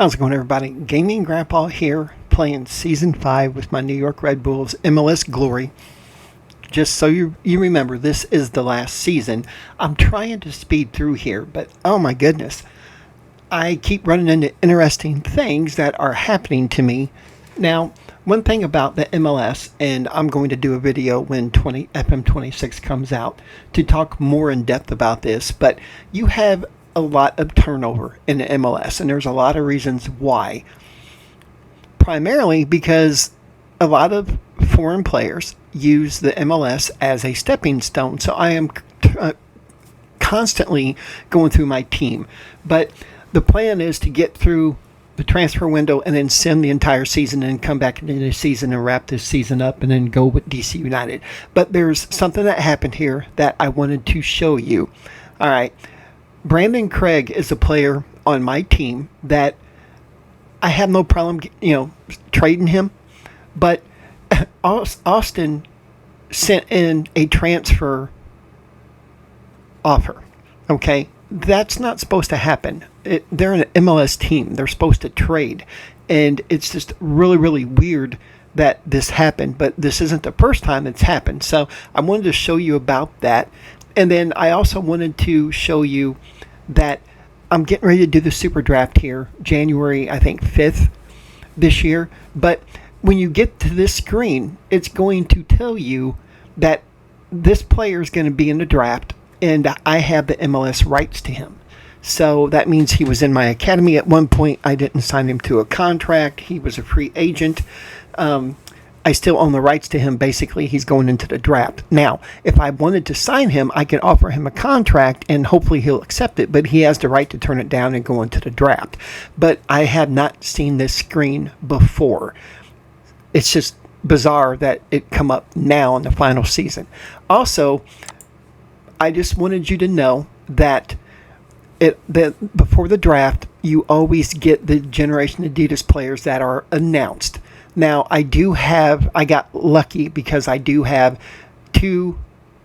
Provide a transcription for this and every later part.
How's it going, everybody? Gaming Grandpa here, playing Season 5 with my New York Red Bulls MLS Glory. Just so you remember, this is the last season. I'm trying to speed through here, but oh my goodness. I keep running into interesting things that are happening to me. Now, one thing about the MLS, and I'm going to do a video when FM26 comes out to talk more in depth about this, but you have a lot of turnover in the MLS, and there's a lot of reasons why. Primarily because a lot of foreign players use the MLS as a stepping stone. So I am constantly going through my team. But the plan is to get through the transfer window and then send the entire season and come back into the season and wrap this season up and then go with DC United. But there's something that happened here that I wanted to show you. All right. Brandon Craig is a player on my team that I have no problem, trading him. But Austin sent in a transfer offer. Okay, that's not supposed to happen. They're an MLS team. They're supposed to trade, and it's just really, really weird that this happened. But this isn't the first time it's happened. So I wanted to show you about that. And then I also wanted to show you that I'm getting ready to do the super draft here, January, I think, 5th this year. But when you get to this screen, it's going to tell you that this player is going to be in the draft, and I have the MLS rights to him. So that means he was in my academy at one point. I didn't sign him to a contract. He was a free agent. I still own the rights to him. Basically, he's going into the draft. Now, if I wanted to sign him, I can offer him a contract, and hopefully he'll accept it, but he has the right to turn it down and go into the draft. But I have not seen this screen before. It's just bizarre that it come up now in the final season. Also, I just wanted you to know that before the draft, you always get the Generation Adidas players that are announced. Now, I got lucky because I do have 2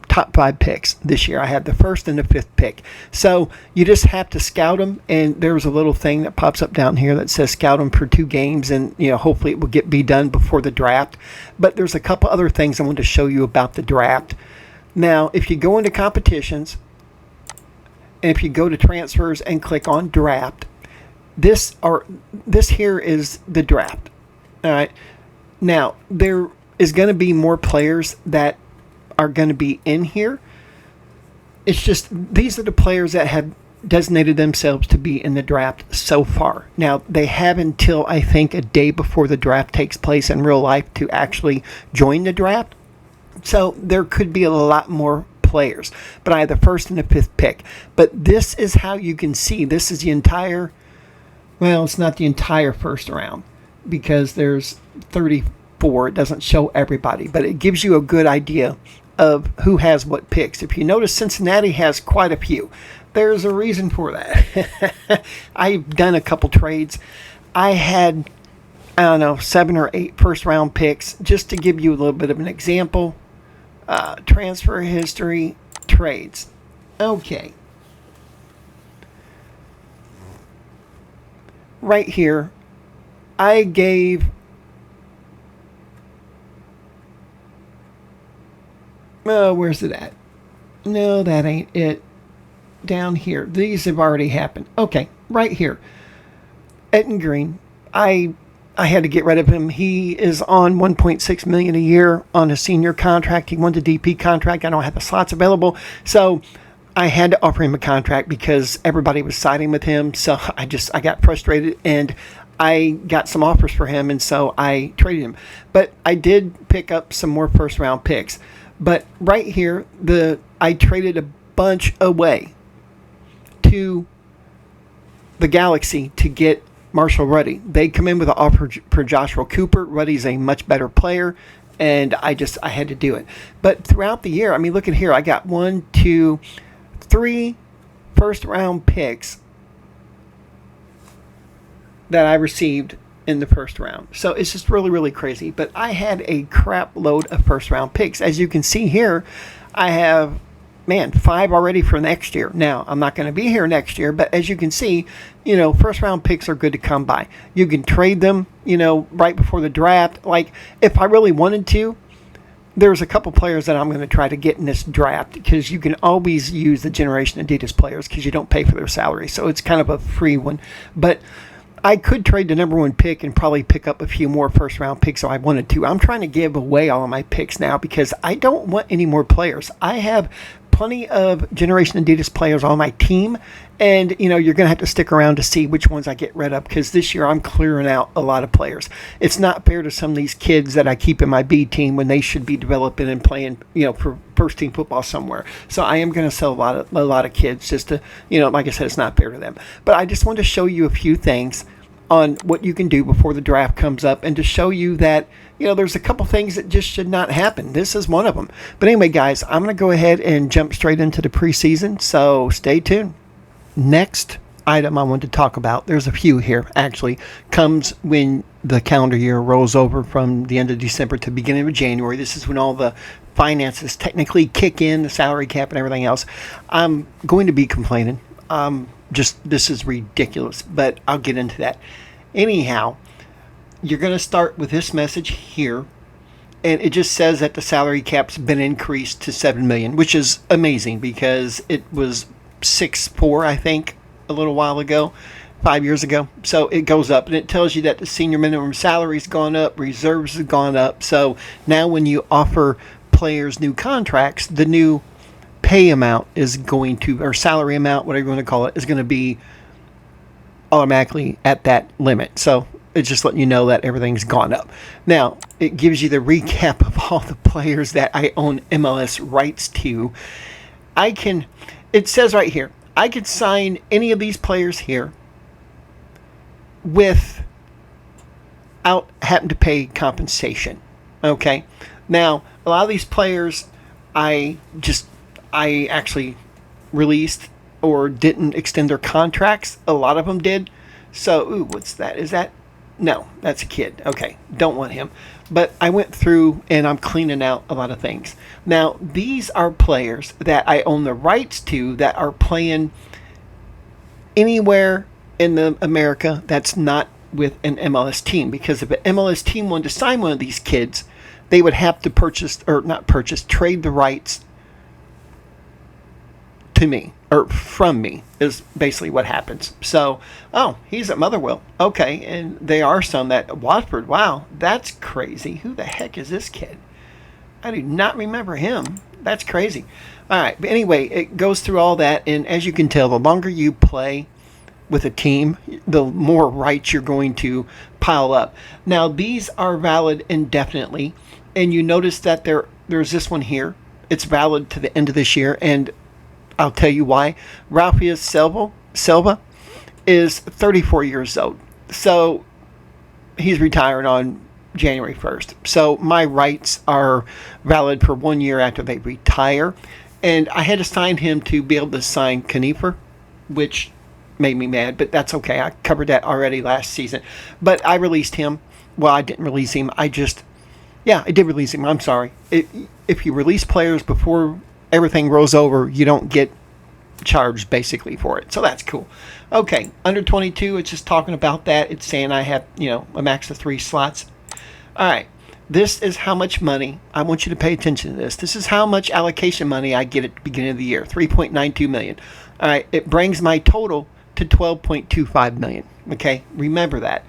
top 5 picks this year. I have the 1st and the 5th pick. So you just have to scout them, and there's a little thing that pops up down here that says scout them for 2 games, and hopefully it will be done before the draft. But there's a couple other things I want to show you about the draft. Now, if you go into competitions, and if you go to transfers and click on draft, this here is the draft. All right. Now, there is going to be more players that are going to be in here. It's just these are the players that have designated themselves to be in the draft so far. Now, they have until, I think, a day before the draft takes place in real life to actually join the draft. So there could be a lot more players. But I have the 1st and the 5th pick. But this is how you can see. This is the entire, well, it's not the entire first round, because there's 34. It doesn't show everybody, but it gives you a good idea of who has what picks. If you notice, Cincinnati has quite a few. There's a reason for that. I've done a couple trades. I had, 7 or 8 first-round picks, just to give you a little bit of an example. Transfer history, trades. Okay. Right here, I gave where's it at? No, that ain't it. Down here. These have already happened. Okay, right here. Etten Green. I had to get rid of him. He is on $1.6 million a year on a senior contract. He won the DP contract. I don't have the slots available. So I had to offer him a contract because everybody was siding with him. So I got frustrated, and I got some offers for him, and so I traded him. But I did pick up some more first-round picks. But right here, I traded a bunch away to the Galaxy to get Marshall Ruddy. They come in with an offer for Joshua Cooper. Ruddy's a much better player, and I had to do it. But throughout the year, look at here. I got 1, 2, 3 first-round picks that I received in the first round. So it's just really, really crazy. But I had a crap load of first-round picks. As you can see here, I have man, 5 already for next year. Now, I'm not going to be here next year, but as you can see, first round picks are good to come by. You can trade them, right before the draft. Like, if I really wanted to, there's a couple players that I'm going to try to get in this draft, because you can always use the Generation Adidas players because you don't pay for their salary. So it's kind of a free one. But I could trade the number 1 pick and probably pick up a few more first round picks if I wanted to. I'm trying to give away all of my picks now because I don't want any more players. I have plenty of Generation Adidas players on my team, and you're going to have to stick around to see which ones I get rid of, because this year I'm clearing out a lot of players. It's not fair to some of these kids that I keep in my B team when they should be developing and playing for first team football somewhere. So I am going to sell a lot of kids just to, like I said, it's not fair to them. But I just wanted to show you a few things on what you can do before the draft comes up, and to show you that there's a couple things that just should not happen. This is one of them. But anyway, guys, I'm going to go ahead and jump straight into the preseason, so stay tuned. Next item I want to talk about, there's a few here actually, comes when the calendar year rolls over from the end of December to the beginning of January. This is when all the finances technically kick in, the salary cap and everything else. I'm going to be complaining. This is ridiculous, but I'll get into that. Anyhow, you're going to start with this message here, and it just says that the salary cap's been increased to $7 million, which is amazing because it was 6.4, I think, a little while ago, 5 years ago. So it goes up, and it tells you that the senior minimum salary's gone up, reserves have gone up. So now when you offer players new contracts, the new pay amount is going to, or salary amount, whatever you want to call it, is going to be automatically at that limit. So it's just letting you know that everything's gone up. Now, it gives you the recap of all the players that I own MLS rights to. It says right here, I could sign any of these players here without having to pay compensation. Okay? Now, a lot of these players I actually released or didn't extend their contracts. A lot of them did. So, what's that? Is that? No, that's a kid. Okay, don't want him. But I went through and I'm cleaning out a lot of things. Now, these are players that I own the rights to that are playing anywhere in America that's not with an MLS team. Because if an MLS team wanted to sign one of these kids, they would have to trade the rights to me, or from me, is basically what happens. So, he's at Motherwell. Okay, and they are some at Watford. Wow, that's crazy. Who the heck is this kid? I do not remember him. That's crazy. All right, but anyway, it goes through all that, and as you can tell, the longer you play with a team, the more rights you're going to pile up. Now, these are valid indefinitely, and you notice that there's this one here. It's valid to the end of this year, and I'll tell you why. Rafael Silva is 34 years old. So he's retiring on January 1st. So my rights are valid for 1 year after they retire. And I had to sign him to be able to sign Kniefer, which made me mad, but that's okay. I covered that already last season. But I released him. Well, I didn't release him. I did release him. I'm sorry. If you release players before everything rolls over, you don't get charged basically for it. So that's cool. Okay, under 22, it's just talking about that. It's saying I have, a max of 3 slots. All right, this is how much money, I want you to pay attention to this. This is how much allocation money I get at the beginning of the year, $3.92 million. All right, it brings my total to $12.25 million. Okay, remember that.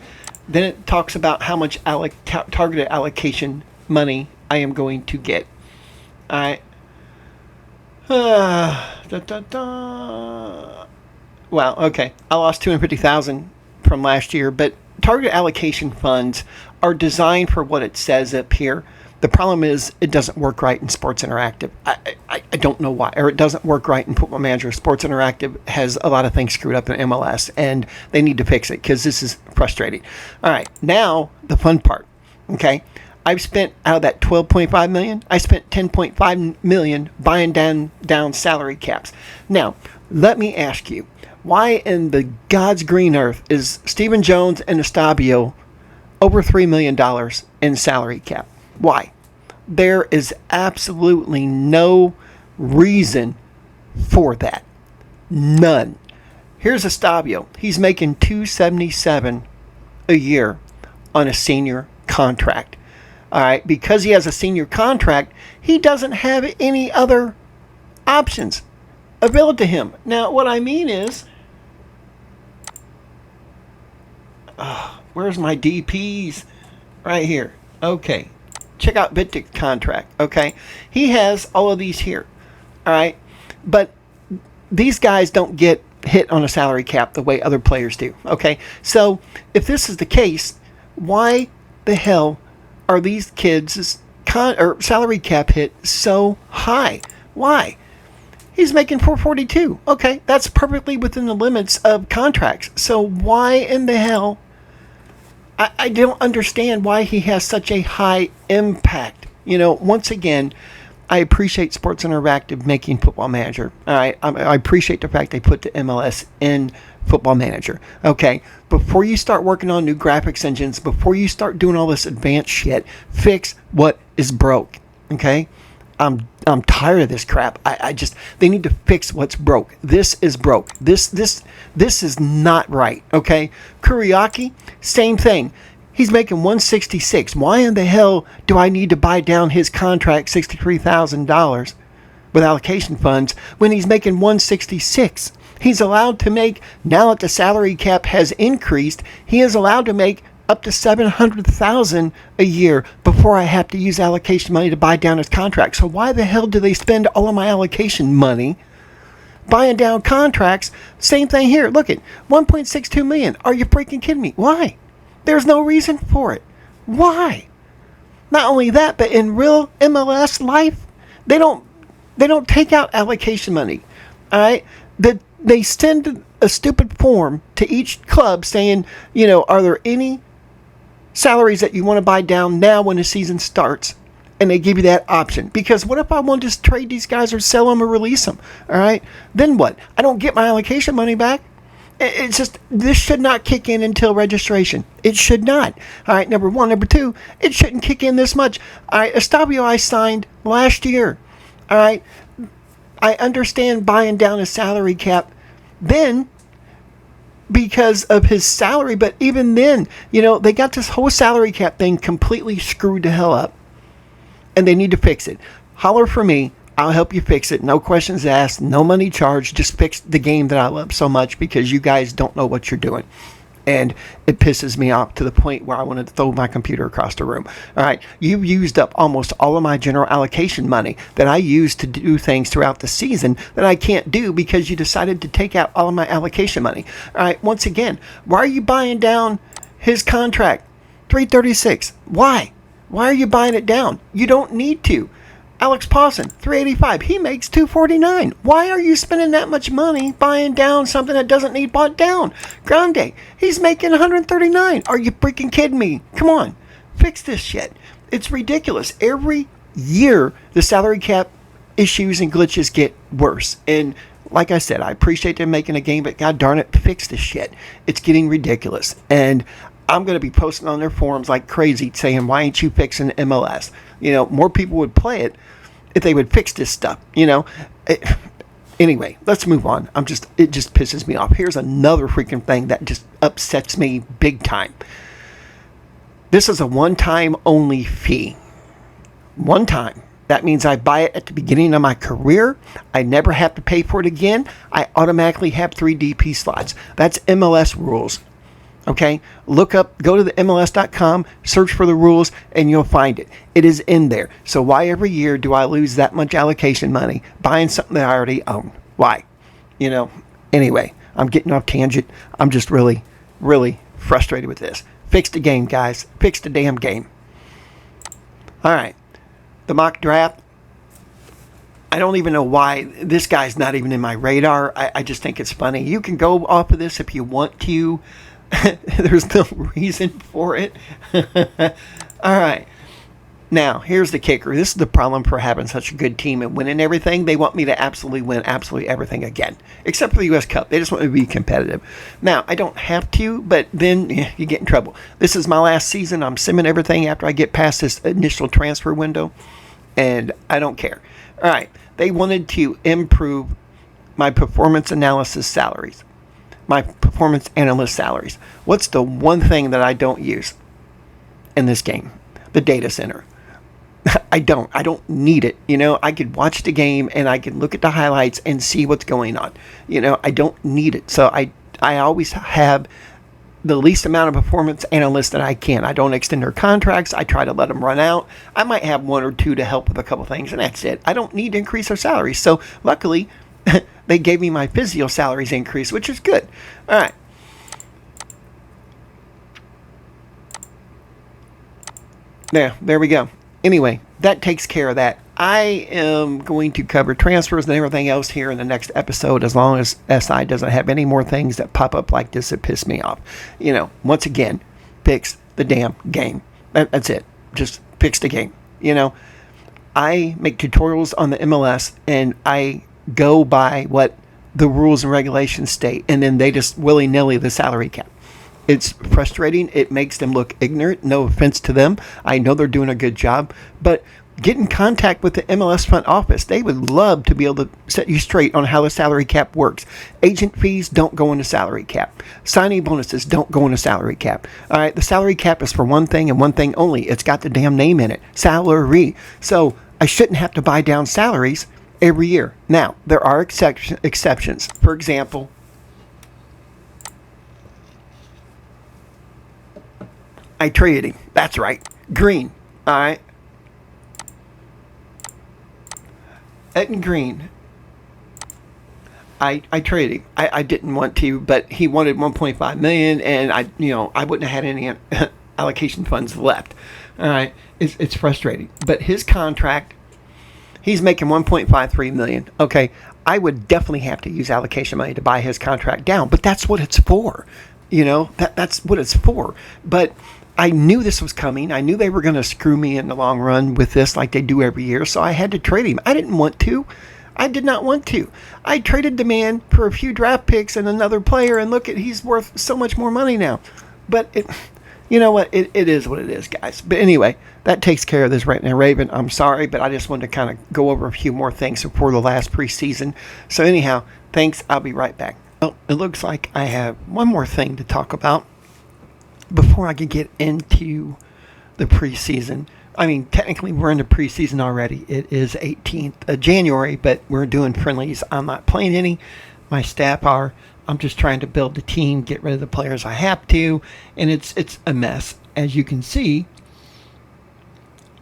Then it talks about how much targeted allocation money I am going to get. All right. Wow, okay. I lost $250,000 from last year, but target allocation funds are designed for what it says up here. The problem is it doesn't work right in Sports Interactive. I don't know why, or it doesn't work right in Football Manager. Sports Interactive has a lot of things screwed up in MLS, and they need to fix it because this is frustrating. All right, now the fun part. Okay. I've spent, out of that $12.5 million, I spent $10.5 million buying down salary caps. Now, let me ask you, why in the God's green earth is Stephen Jones and Estabio over $3 million in salary cap? Why? There is absolutely no reason for that. None. Here's Estabio. He's making $277 a year on a senior contract. All right, because he has a senior contract, he doesn't have any other options available to him. Now, what I mean is, where's my DPs? Right here. Okay. Check out Bittick's contract. Okay. He has all of these here. All right. But these guys don't get hit on a salary cap the way other players do. Okay. So if this is the case, why the hell are these kids' salary cap hit so high? Why? He's making $442. Okay, that's perfectly within the limits of contracts. So why in the hell? I don't understand why he has such a high impact. Once again, I appreciate Sports Interactive making Football Manager. All right, I appreciate the fact they put the MLS in Football Manager. Okay, before you start working on new graphics engines, before you start doing all this advanced shit, fix what is broke. Okay, I'm tired of this crap. They need to fix what's broke. This is broke. This is not right. Okay, Kuriaki, same thing. He's making $166. Why in the hell do I need to buy down his contract $63,000 with allocation funds when he's making $166? He's allowed to make, now that the salary cap has increased, he is allowed to make up to $700,000 a year before I have to use allocation money to buy down his contract. So why the hell do they spend all of my allocation money buying down contracts? Same thing here. Look at $1.62 million. Are you freaking kidding me? Why? There's no reason for it. Why? Not only that, but in real MLS life, they don't take out allocation money. All right? They send a stupid form to each club saying, are there any salaries that you want to buy down now when the season starts? And they give you that option. Because what if I want to just trade these guys or sell them or release them? All right? Then what? I don't get my allocation money back. It's just, this should not kick in until registration. It should not. All right, number one. Number two, it shouldn't kick in this much. All right, Estabio I signed last year. All right, I understand buying down his salary cap then because of his salary, but even then, they got this whole salary cap thing completely screwed the hell up, and they need to fix it. Holler for me. I'll help you fix it. No questions asked. No money charged. Just fix the game that I love so much because you guys don't know what you're doing. And it pisses me off to the point where I want to throw my computer across the room. All right. You've used up almost all of my general allocation money that I use to do things throughout the season that I can't do because you decided to take out all of my allocation money. All right. Once again, why are you buying down his contract? $336. Why? Why are you buying it down? You don't need to. Alex Pawson, $385. He makes $249. Why are you spending that much money buying down something that doesn't need bought down? Grande, he's making $139. Are you freaking kidding me? Come on, fix this shit. It's ridiculous. Every year, the salary cap issues and glitches get worse. And like I said, I appreciate them making a game, but god darn it, fix this shit. It's getting ridiculous. And I'm going to be posting on their forums like crazy saying, why ain't you fixing MLS? More people would play it if they would fix this stuff, Anyway, let's move on. It just pisses me off. Here's another freaking thing that just upsets me big time. This is a one-time only fee. One time. That means I buy it at the beginning of my career. I never have to pay for it again. I automatically have 3 DP slots. That's MLS rules. Okay, go to the MLS.com, search for the rules, and you'll find it. It is in there. So why every year do I lose that much allocation money buying something that I already own? Why? Anyway, I'm getting off tangent. I'm just really, really frustrated with this. Fix the game, guys. Fix the damn game. All right, the mock draft. I don't even know why this guy's not even in my radar. I just think it's funny. You can go off of this if you want to. There's no reason for it. All right. Now, here's the kicker. This is the problem for having such a good team and winning everything. They want me to absolutely win absolutely everything again, except for the U.S. Cup. They just want me to be competitive. Now, I don't have to, but then you get in trouble. This is my last season. I'm simming everything after I get past this initial transfer window, and I don't care. All right. They wanted to improve my performance analysis salaries, my performance analyst salaries. What's the one thing that I don't use in this game? The data center. I don't need it. I could watch the game and I can look at the highlights and see what's going on. I don't need it. So I always have the least amount of performance analysts that I can. I don't extend their contracts. I try to let them run out. I might have one or two to help with a couple things, and that's it. I don't need to increase their salaries. So luckily, they gave me my physio salaries increase, which is good. All right. There we go. Anyway, that takes care of that. I am going to cover transfers and everything else here in the next episode, as long as SI doesn't have any more things that pop up like this that piss me off. Once again, fix the damn game. That's it. Just fix the game. I make tutorials on the MLS, and I go by what the rules and regulations state, and then they just willy-nilly the salary cap. It's frustrating. It makes them look ignorant. No offense to them. I know they're doing a good job, but get in contact with the MLS front office. They would love to be able to set you straight on how the salary cap works. Agent fees don't go into salary cap. Signing bonuses don't go into salary cap. All right, the salary cap is for one thing and one thing only. It's got the damn name in it, salary. So I shouldn't have to buy down salaries every year. Now, there are exceptions. For example, I traded him. That's right. Green. All right. Etton Green. I traded him. I didn't want to, but he wanted 1.5 million, and I wouldn't have had any allocation funds left. All right. It's frustrating. But his contract, he's making 1.53 million. Okay. I would definitely have to use allocation money to buy his contract down, but that's what it's for. That's what it's for. But I knew this was coming. I knew they were going to screw me in the long run with this like they do every year, so I had to trade him. I didn't want to. I did not want to. I traded the man for a few draft picks and another player, and look, he's worth so much more money now. But you know what? It is what it is, guys. But anyway, that takes care of this right now, Raven. I'm sorry, but I just wanted to kind of go over a few more things before the last preseason. So anyhow, thanks. I'll be right back. Well, it looks like I have one more thing to talk about before I could get into the preseason. I mean, technically we're in the preseason already. It is 18th of January, but we're doing friendlies. I'm not playing any. My staff are. I'm just trying to build the team, get rid of the players I have to, and it's a mess. As you can see,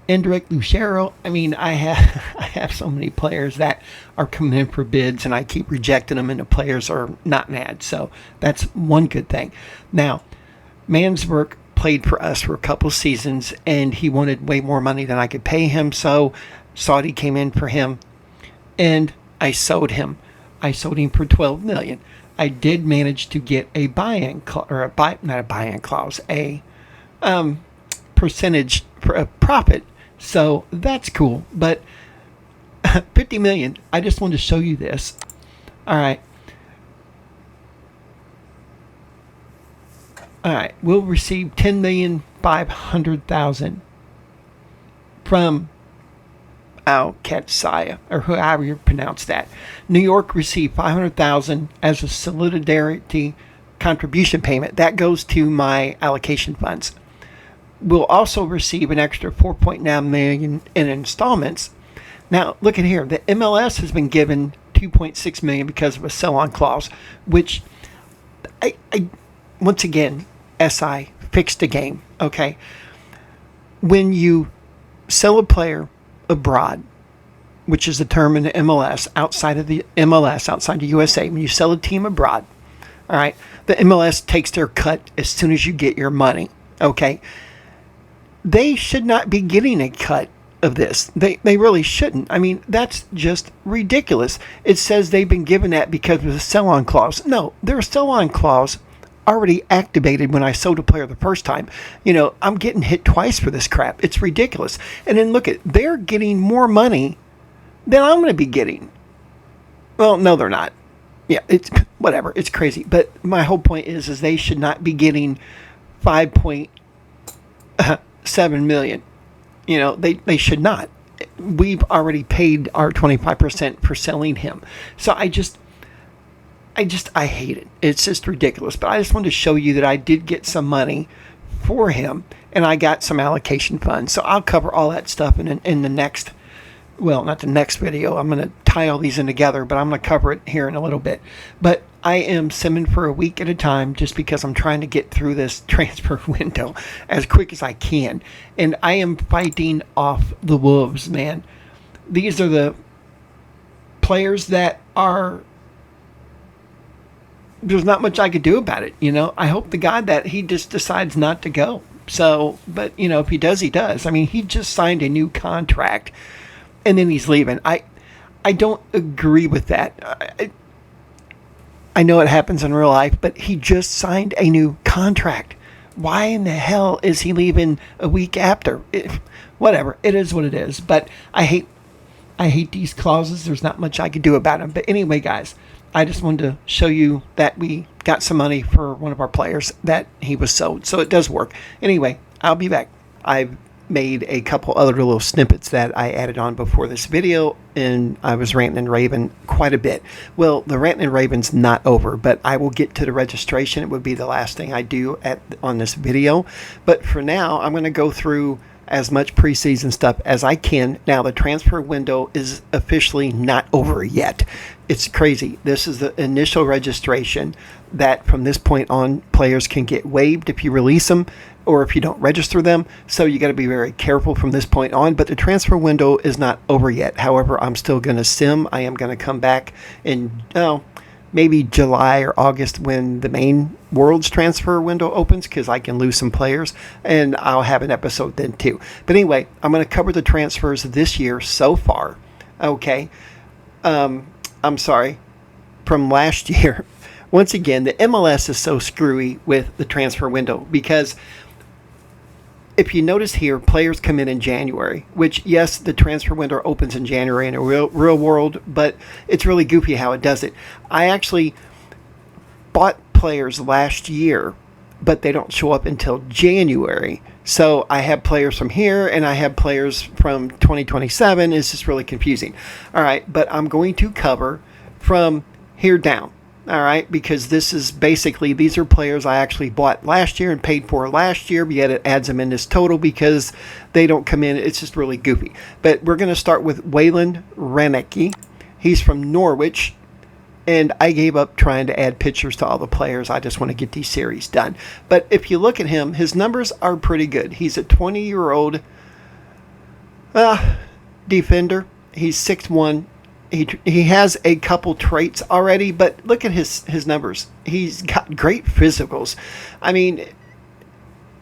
Endrick, Lucero, I mean, I have so many players that are coming in for bids, and I keep rejecting them, and the players are not mad. So that's one good thing. Now, Mansberg played for us for a couple seasons, and he wanted way more money than I could pay him, so Saudi came in for him, and I sold him. I sold him for $12 million. I did manage to get a buy-in clause, a percentage for a profit, so that's cool. But $50 million. I just wanted to show you this. All right. All right, we'll receive $10,500,000 from Al-Qatsaya, or however you pronounce that. New York received $500,000 as a solidarity contribution payment. That goes to my allocation funds. We'll also receive an extra $4.9 million in installments. Now, look at here. The MLS has been given $2.6 million because of a sell-on clause, which I once again, SI fixed the game, okay? When you sell a player abroad, which is the term in the MLS, outside of the MLS, outside the USA, when you sell a team abroad, all right, the MLS takes their cut as soon as you get your money, okay? They should not be getting a cut of this. They really shouldn't. I mean, that's just ridiculous. It says they've been given that because of the sell-on clause. No, their sell-on clause already activated when I sold a player the first time. I'm getting hit twice for this crap. It's ridiculous. And then look they're getting more money than I'm going to be getting. Well, no, they're not. Yeah, it's whatever. It's crazy. But my whole point is they should not be getting $5.7 million. They should not. We've already paid our 25% for selling him. So I hate it. It's just ridiculous. But I just wanted to show you that I did get some money for him, and I got some allocation funds. So I'll cover all that stuff in the next, well, not the next video. I'm going to tie all these in together, but I'm going to cover it here in a little bit. But I am simming for a week at a time just because I'm trying to get through this transfer window as quick as I can. And I am fighting off the wolves, man. These are the players that are, there's not much I could do about it. I hope to God that he just decides not to go. So, but if he does, he does. I mean, he just signed a new contract and then he's leaving. I don't agree with that. I know it happens in real life, but he just signed a new contract. Why in the hell is he leaving a week after? Whatever. It is what it is. But I hate these clauses. There's not much I could do about them. But anyway, guys, I just wanted to show you that we got some money for one of our players that he was sold. So it does work. Anyway, I'll be back. I've made a couple other little snippets that I added on before this video, and I was ranting and raving quite a bit. Well, the ranting and raving's not over, but I will get to the registration. It would be the last thing I do on this video. But for now, I'm going to go through as much preseason stuff as I can. Now, the transfer window is officially not over yet. It's crazy. This is the initial registration that from this point on, players can get waived if you release them or if you don't register them. So you got to be very careful from this point on. But the transfer window is not over yet. However, I'm still going to sim. I am going to come back in maybe July or August when the main World's transfer window opens, because I can lose some players, and I'll have an episode then too. But anyway, I'm going to cover the transfers this year so far. Okay. I'm sorry. From last year. Once again, the MLS is so screwy with the transfer window, because if you notice here, players come in January, which, yes, the transfer window opens in January in a real world, but it's really goofy how it does it. I actually bought players last year, but they don't show up until January. So I have players from here, and I have players from 2027. It's just really confusing. All right, but I'm going to cover from here down. All right, because this is basically, these are players I actually bought last year and paid for last year, but yet it adds them in this total because they don't come in. It's just really goofy. But we're going to start with Wayland Ranecki. He's from Norwich, and I gave up trying to add pictures to all the players. I just want to get these series done. But if you look at him, his numbers are pretty good. He's a 20-year-old defender. He's 6'1". He has a couple traits already, but look at his numbers. He's got great physicals. I mean,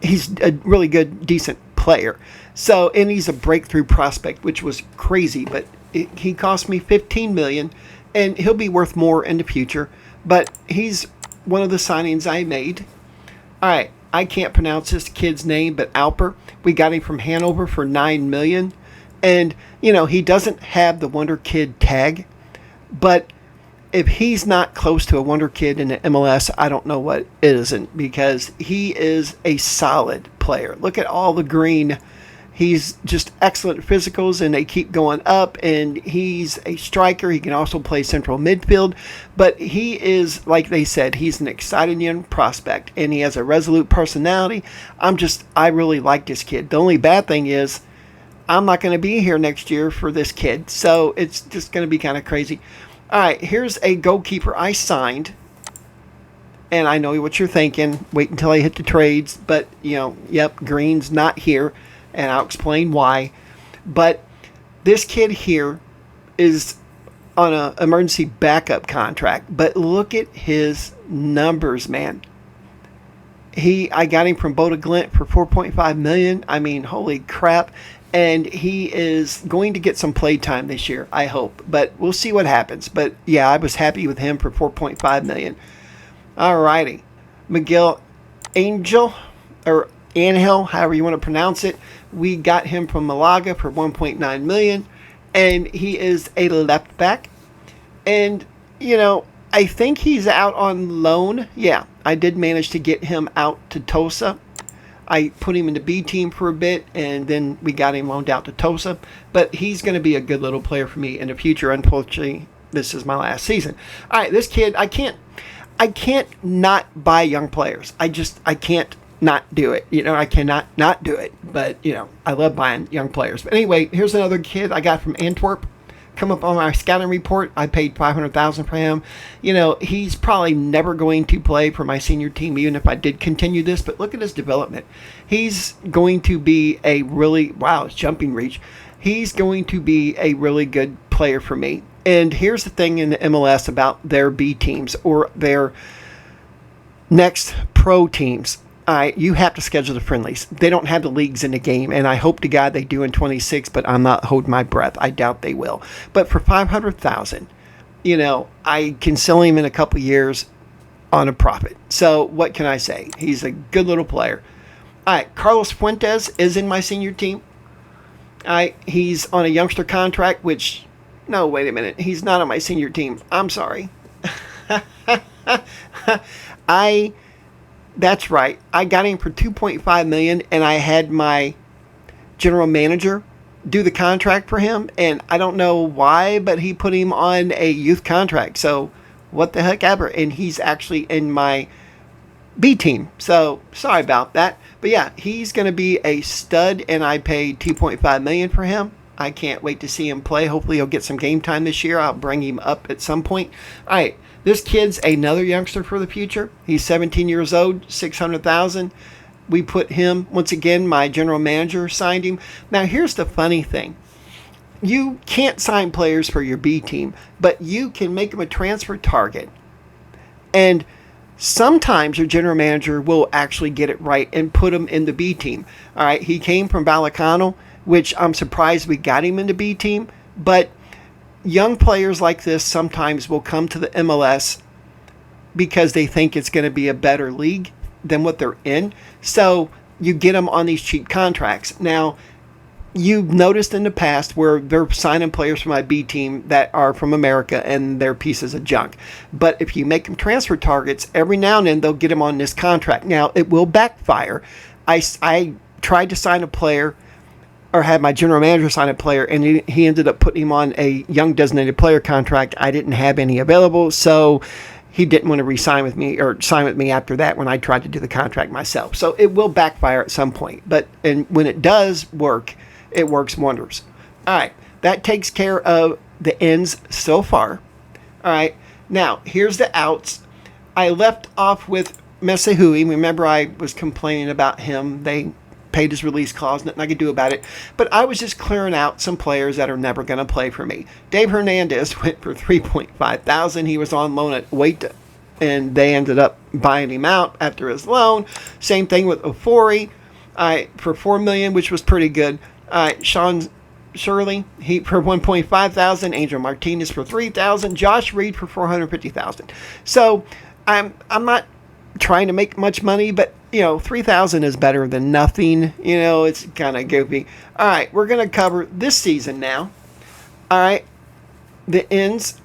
he's a really good, decent player. So, and he's a breakthrough prospect, which was crazy, but he cost me $15 million, and he'll be worth more in the future. But he's one of the signings I made. All right, I can't pronounce this kid's name, but Alper. We got him from Hanover for $9 million. And, he doesn't have the Wonder Kid tag, but if he's not close to a Wonder Kid in the MLS, I don't know what isn't, because he is a solid player. Look at all the green. He's just excellent physicals, and they keep going up, and he's a striker. He can also play central midfield, but he is, like they said, he's an exciting young prospect, and he has a resolute personality. I really like this kid. The only bad thing is, I'm not going to be here next year for this kid, so it's just going to be kind of crazy. All right, here's a goalkeeper I signed, and I know what you're thinking. Wait until I hit the trades, but, yep, Green's not here, and I'll explain why. But this kid here is on an emergency backup contract, but look at his numbers, man. I got him from Boda Glint for $4.5 million. I mean, holy crap. And he is going to get some play time this year, I hope. But we'll see what happens. But, yeah, I was happy with him for $4.5 million. All righty. Miguel Angel, or Angel, however you want to pronounce it. We got him from Malaga for $1.9 million. And he is a left back. And, I think he's out on loan. Yeah, I did manage to get him out to Tosa. I put him in the B team for a bit, and then we got him loaned out to Tosa. But he's going to be a good little player for me in the future. Unfortunately, this is my last season. All right, this kid, I can't not buy young players. I can't not do it. I cannot not do it. But, I love buying young players. But anyway, here's another kid I got from Antwerp. Come up on my scouting report. I paid $500,000 for him. He's probably never going to play for my senior team, even if I did continue this. But look at his development. He's going to be a really, wow, it's jumping reach. He's going to be a really good player for me. And here's the thing in the MLS about their B teams or their next pro teams. You have to schedule the friendlies. They don't have the leagues in the game, and I hope to God they do in 26, but I'm not holding my breath. I doubt they will. But for $500,000, I can sell him in a couple years on a profit. So what can I say? He's a good little player. All right, Carlos Fuentes is in my senior team. All right, he's on a youngster contract, which, no, wait a minute. He's not on my senior team. I'm sorry. That's right. I got him for $2.5 million, and I had my general manager do the contract for him, and I don't know why, but he put him on a youth contract. So what the heck ever? And he's actually in my B team. So sorry about that. But yeah, he's going to be a stud, and I paid $2.5 million for him. I can't wait to see him play. Hopefully he'll get some game time this year. I'll bring him up at some point. All right. This kid's another youngster for the future. He's 17 years old, $600,000. We put him, once again, my general manager signed him. Now, here's the funny thing. You can't sign players for your B team, but you can make them a transfer target. And sometimes your general manager will actually get it right and put him in the B team. All right, he came from Vallecano, which I'm surprised we got him in the B team, but young players like this sometimes will come to the MLS because they think it's going to be a better league than what they're in. So you get them on these cheap contracts. Now, you've noticed in the past where they're signing players from my B team that are from America and they're pieces of junk. But if you make them transfer targets, every now and then they'll get them on this contract. Now, it will backfire. I tried to sign a player or had my general manager sign a player, and he ended up putting him on a young designated player contract. I didn't have any available, so he didn't want to re-sign with me or sign with me after that when I tried to do the contract myself. So it will backfire at some point, and when it does work, it works wonders. All right, that takes care of the ins so far. All right, now here's the outs. I left off with Mesehui. Remember, I was complaining about him. They paid his release clause, nothing I could do about it. But I was just clearing out some players that are never going to play for me. Dave Hernandez went for $3,500. He was on loan at Wait, and they ended up buying him out after his loan. Same thing with Ofori for $4 million, which was pretty good. Sean Shirley, he for $1,500. Angel Martinez for $3,000. Josh Reed for $450,000. So I'm not trying to make much money, but $3,000 is better than nothing. It's kind of goofy. All right, we're going to cover this season now. All right, the ends.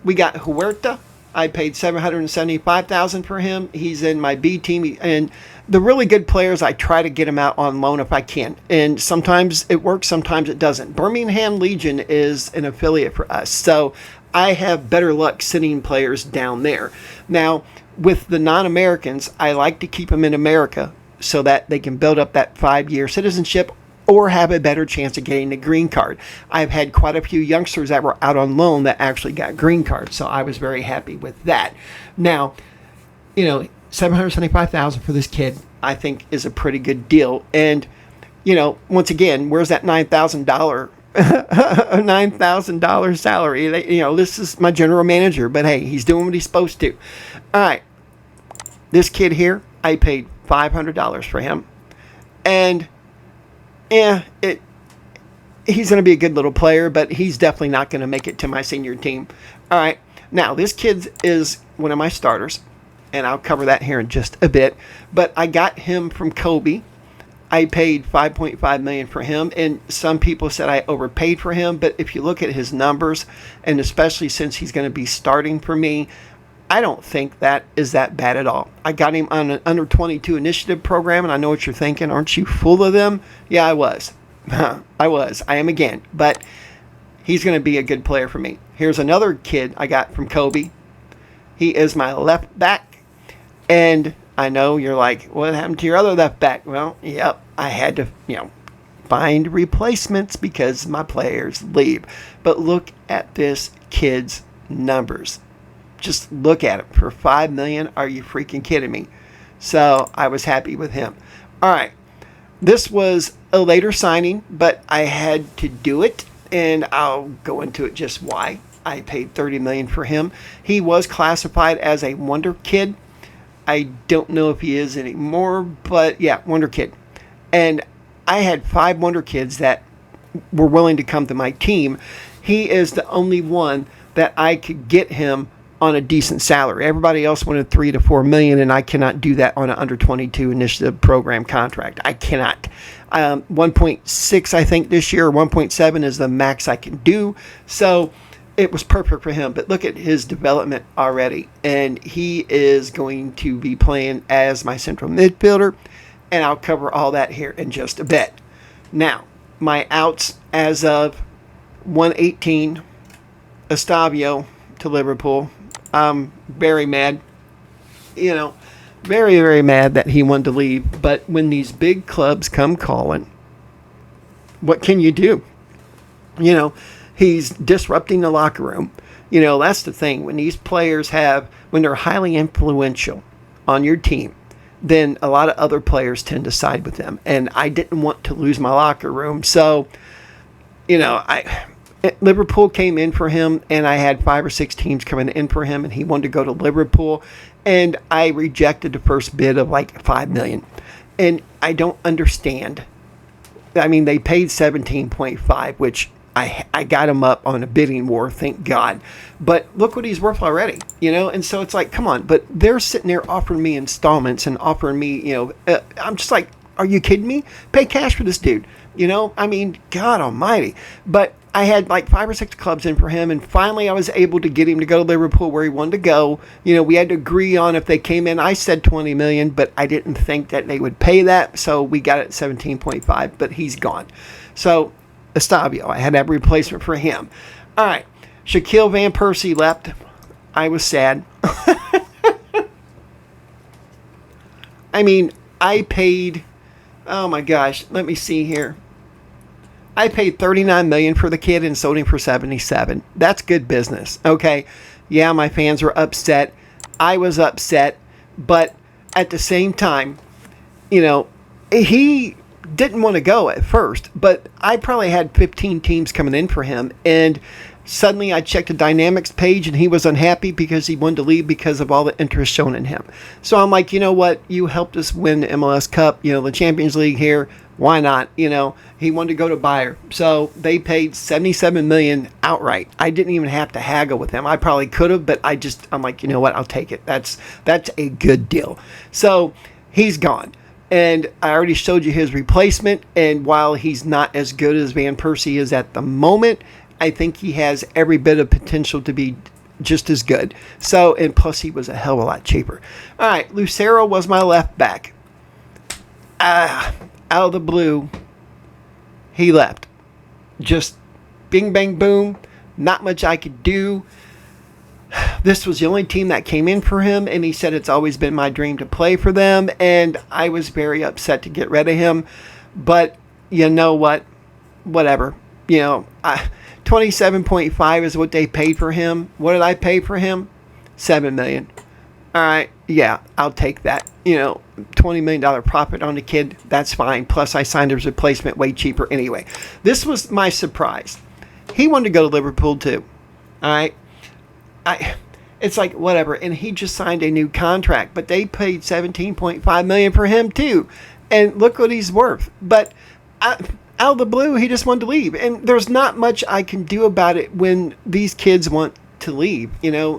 We got Huerta. I paid $775,000 for him. He's in my B team, and the really good players, I try to get him out on loan if I can. And sometimes it works, sometimes it doesn't. Birmingham Legion is an affiliate for us, so I have better luck sending players down there. Now, with the non-Americans, I like to keep them in America so that they can build up that 5-year citizenship or have a better chance of getting a green card. I've had quite a few youngsters that were out on loan that actually got green cards, so I was very happy with that. Now, $775,000 for this kid, I think, is a pretty good deal. And, once again, where's that $9,000? $9,000 salary. This is my general manager, but hey, he's doing what he's supposed to. All right, this kid here, I paid $500 for him, and he's going to be a good little player, but he's definitely not going to make it to my senior team. All right, now this kid is one of my starters, and I'll cover that here in just a bit. But I got him from Kobe. I paid $5.5 million for him, and some people said I overpaid for him, but if you look at his numbers, and especially since he's going to be starting for me, I don't think that is that bad at all. I got him on an under 22 initiative program, and I know what you're thinking. Aren't you full of them? Yeah, I was. I am again, but he's going to be a good player for me. Here's another kid I got from Kobe. He is my left back. And I know you're like, what happened to your other left back? Well, yep, I had to, find replacements because my players leave. But look at this kid's numbers. Just look at it. For $5 million, are you freaking kidding me? So I was happy with him. All right. This was a later signing, but I had to do it, and I'll go into it just why. I paid $30 million for him. He was classified as a wonder kid. I don't know if he is anymore, but yeah, wonder kid. And I had 5 wonder kids that were willing to come to my team. He is the only one that I could get him on a decent salary. Everybody else wanted 3 to 4 million, and I cannot do that on an under 22 initiative program contract. I cannot. 1.6, I think, this year, or 1.7 is the max I can do. So it was perfect for him. But look at his development already. And he is going to be playing as my central midfielder. And I'll cover all that here in just a bit. Now, my outs as of 118, Estavio to Liverpool. I'm very mad. Very, very mad that he wanted to leave. But when these big clubs come calling, what can you do? He's disrupting the locker room. That's the thing. When these players when they're highly influential on your team, then a lot of other players tend to side with them. And I didn't want to lose my locker room. So, Liverpool came in for him, and I had 5 or 6 teams coming in for him, and he wanted to go to Liverpool. And I rejected the first bid of like $5 million. And I don't understand. I mean, they paid 17.5, which I got him up on a bidding war, thank God. But look what he's worth already, And so it's like, come on. But they're sitting there offering me installments and offering me, I'm just like, are you kidding me? Pay cash for this dude. I mean, God almighty. But I had like 5 or 6 clubs in for him, and finally I was able to get him to go to Liverpool where he wanted to go. We had to agree on if they came in. I said 20 million, but I didn't think that they would pay that, so we got it at 17.5, but he's gone. So Estavio, I had to have a replacement for him. All right, Shaquille Van Persie left. I was sad. I mean, I paid, oh my gosh, let me see here. I paid $39 million for the kid and sold him for $77. That's good business. Okay. Yeah, my fans were upset. I was upset. But at the same time, he didn't want to go at first. But I probably had 15 teams coming in for him. And suddenly I checked the dynamics page, and he was unhappy because he wanted to leave because of all the interest shown in him. So I'm like, you know what? You helped us win the MLS Cup, the Champions League here. Why not? He wanted to go to Bayer. So they paid $77 million outright. I didn't even have to haggle with him. I probably could have, but I'm like, you know what? I'll take it. That's a good deal. So he's gone. And I already showed you his replacement. And while he's not as good as Van Persie is at the moment, I think he has every bit of potential to be just as good. So, and plus he was a hell of a lot cheaper. All right, Lucero was my left back. Out of the blue, he left. Just bing, bang, boom. Not much I could do. This was the only team that came in for him, and he said it's always been my dream to play for them, and I was very upset to get rid of him. But you know what? Whatever. 27.5 is what they paid for him. What did I pay for him? $7 million. All right, yeah, I'll take that. $20 million profit on the kid, that's fine. Plus, I signed his replacement way cheaper anyway. This was my surprise. He wanted to go to Liverpool too. All right, it's like whatever, and he just signed a new contract, but they paid $17.5 million for him too, and look what he's worth. But out of the blue, he just wanted to leave, and there's not much I can do about it when these kids want to leave.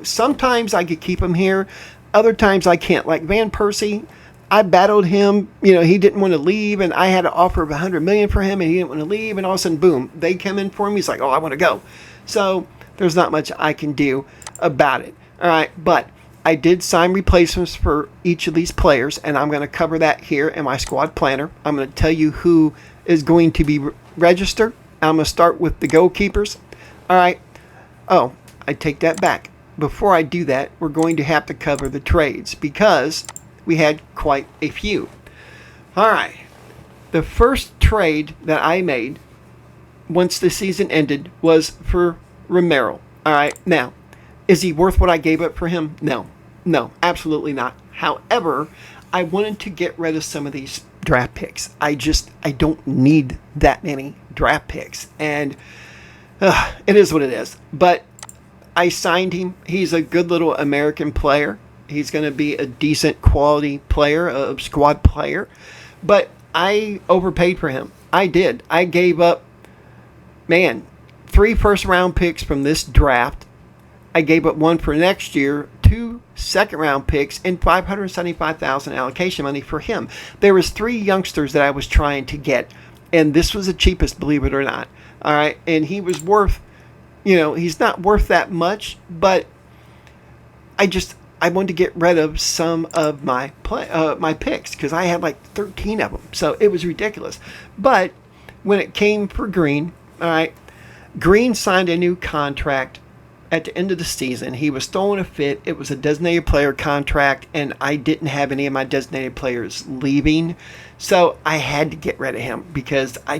Sometimes I could keep them here. Other times I can't. Like Van Persie, I battled him. He didn't want to leave, and I had an offer of $100 million for him, and he didn't want to leave. And all of a sudden, boom, they come in for him. He's like, "Oh, I want to go." So there's not much I can do about it. All right, but I did sign replacements for each of these players, and I'm going to cover that here in my squad planner. I'm going to tell you who is going to be registered. I'm going to start with the goalkeepers. All right. Oh, I take that back. Before I do that, we're going to have to cover the trades because we had quite a few. All right. The first trade that I made once the season ended was for Romero. All right. Now, is he worth what I gave up for him? No. No, absolutely not. However, I wanted to get rid of some of these draft picks. I don't need that many draft picks. And it is what it is. But I signed him. He's a good little American player. He's going to be a decent quality player, a squad player. But I overpaid for him. I did. I gave up, 3 first-round picks from this draft. I gave up 1 for next year, 2 second-round picks, and $575,000 allocation money for him. There was 3 youngsters that I was trying to get, and this was the cheapest, believe it or not. All right, and he was worth, he's not worth that much, but I wanted to get rid of some of my my picks because I had like 13 of them, so it was ridiculous. But when it came for Green, all right, Green signed a new contract at the end of the season. He was throwing a fit. It was a designated player contract, and I didn't have any of my designated players leaving. So I had to get rid of him because I